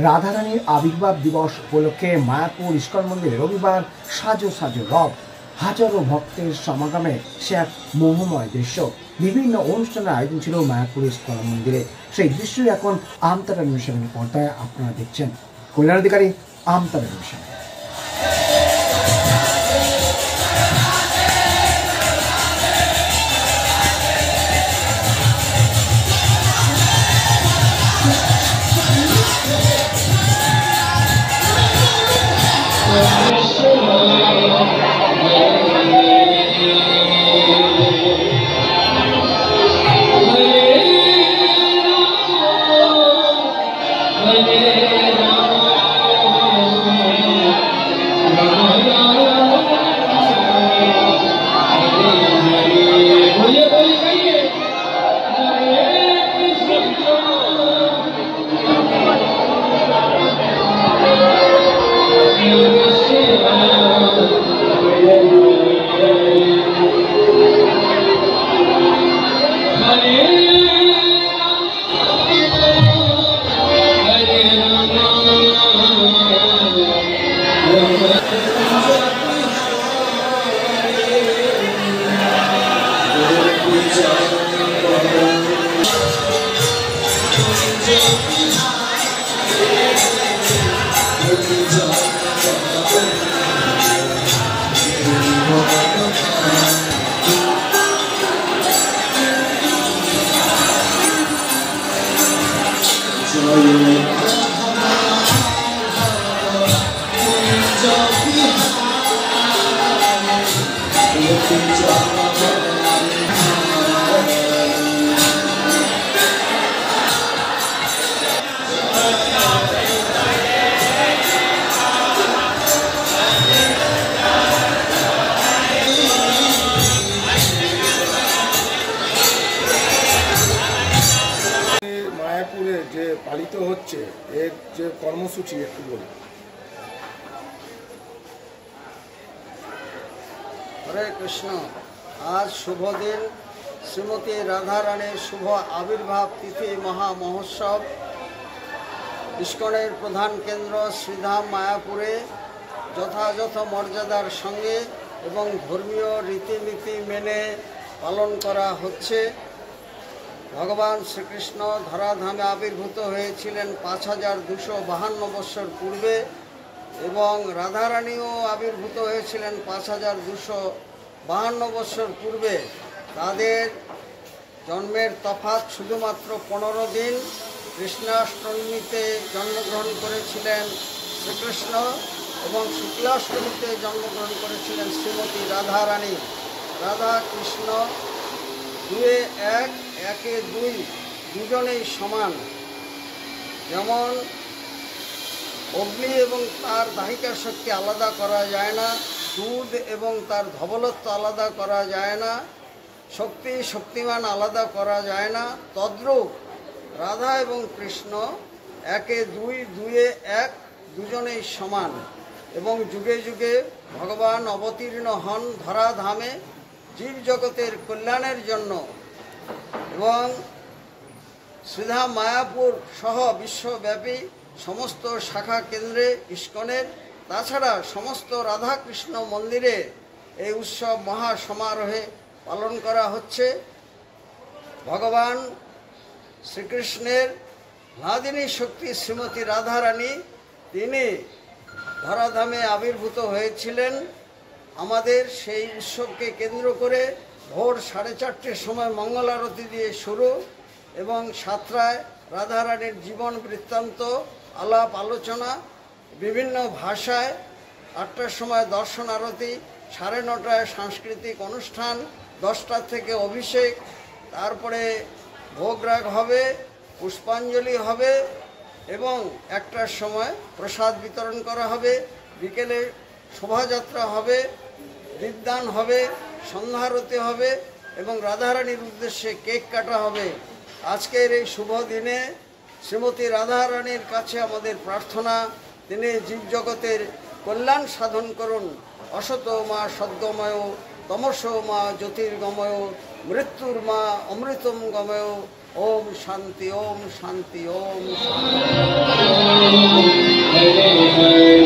রাধারানীর আবির্ভাব দিবস উপলক্ষে মায়াপুর ইস্কন মন্দিরে রবিবার সাজো সাজো রব, হাজারো ভক্তের সমাগমে সে এক মোহময় দৃশ্য। বিভিন্ন অনুষ্ঠানের আয়োজন ছিল মায়াপুর ইস্কন মন্দিরে। সেই দৃশ্যই এখন আমতারা নিউজের পর্দায় আপনারা দেখছেন। কল্যাণ অধিকারী, আমতারা নিউজ। মায়াপুরে যে পালিত হচ্ছে এর যে কর্মসূচি একটু বলুন। হরে কৃষ্ণ। আজ শুভ দিন, শ্রীমতী রাধারানীর শুভ আবির্ভাব তিথি মহা মহোৎসব ইস্কনের প্রধান কেন্দ্র শ্রীধাম মায়াপুরে যথাযথ মর্যাদার সঙ্গে এবং ধর্মীয় রীতিনীতি মেনে পালন করা হচ্ছে। ভগবান শ্রীকৃষ্ণ ধরাধামে আবির্ভূত হয়েছিলেন 5252 বৎসর পূর্বে এবং রাধারানীও আবির্ভূত হয়েছিলেন 5252 বৎসর পূর্বে। তাদের জন্মের তফাৎ শুধুমাত্র 15 দিন। কৃষ্ণাষ্টমীতে জন্মগ্রহণ করেছিলেন শ্রীকৃষ্ণ এবং শুক্লাষ্টমীতে জন্মগ্রহণ করেছিলেন শ্রীমতী রাধারানী। রাধা কৃষ্ণ দুয়ে এক, একে দুই, দুজনেই সমান। যেমন অগ্নি এবং তার দাহিকা শক্তি আলাদা করা যায় না, দুধ এবং তার ধবলত্ব আলাদা করা যায় না, শক্তিমান আলাদা করা যায় না, তদ্রূপ রাধা এবং কৃষ্ণ একে দুই, দুয়ে এক, দুজনেই সমান। এবং যুগে যুগে ভগবান অবতীর্ণ হন ধরাধামে জীবজগতের কল্যাণের জন্য এবং শ্রীধাম মায়াপুর সহ বিশ্বব্যাপী সমস্ত শাখা কেন্দ্রে ইস্কনের, তাছাড়া সমস্ত রাধাকৃষ্ণ মন্দিরে এই উৎসব মহা সমারোহে পালন করা হচ্ছে। ভগবান শ্রীকৃষ্ণের নাদিনী শক্তি শ্রীমতী রাধারানী তিনি ধরাধামে আবির্ভূত হয়েছিলেন। আমাদের সেই উৎসবকে কেন্দ্র করে ভোর 4:30 সময় মঙ্গল আরতি দিয়ে শুরু এবং 7টায় রাধারানীর জীবন বৃত্তান্ত আলাপ আলোচনা বিভিন্ন ভাষায়, 8টার সময় দর্শন আরতি, 9:30টায় সাংস্কৃতিক অনুষ্ঠান, 10টা থেকে অভিষেক, তারপরে ভোগরাগ হবে, পুষ্পাঞ্জলি হবে এবং 1টার সময় প্রসাদ বিতরণ করা হবে। বিকেলে শোভাযাত্রা হবে, বিদ্যান হবে, সন্ধ্যারতি হবে এবং রাধারানীর উদ্দেশ্যে কেক কাটা হবে। আজকের এই শুভ দিনে শ্রীমতী রাধারানীর কাছে আমাদের প্রার্থনা, তিনি জীবজগতের কল্যাণ সাধন করুন। অসত মা সদ্গময়, তমসো মা জ্যোতির্গময়, মৃত্যুর মা অমৃতম গময়, ओम शांति ओम शांति ओम शांति।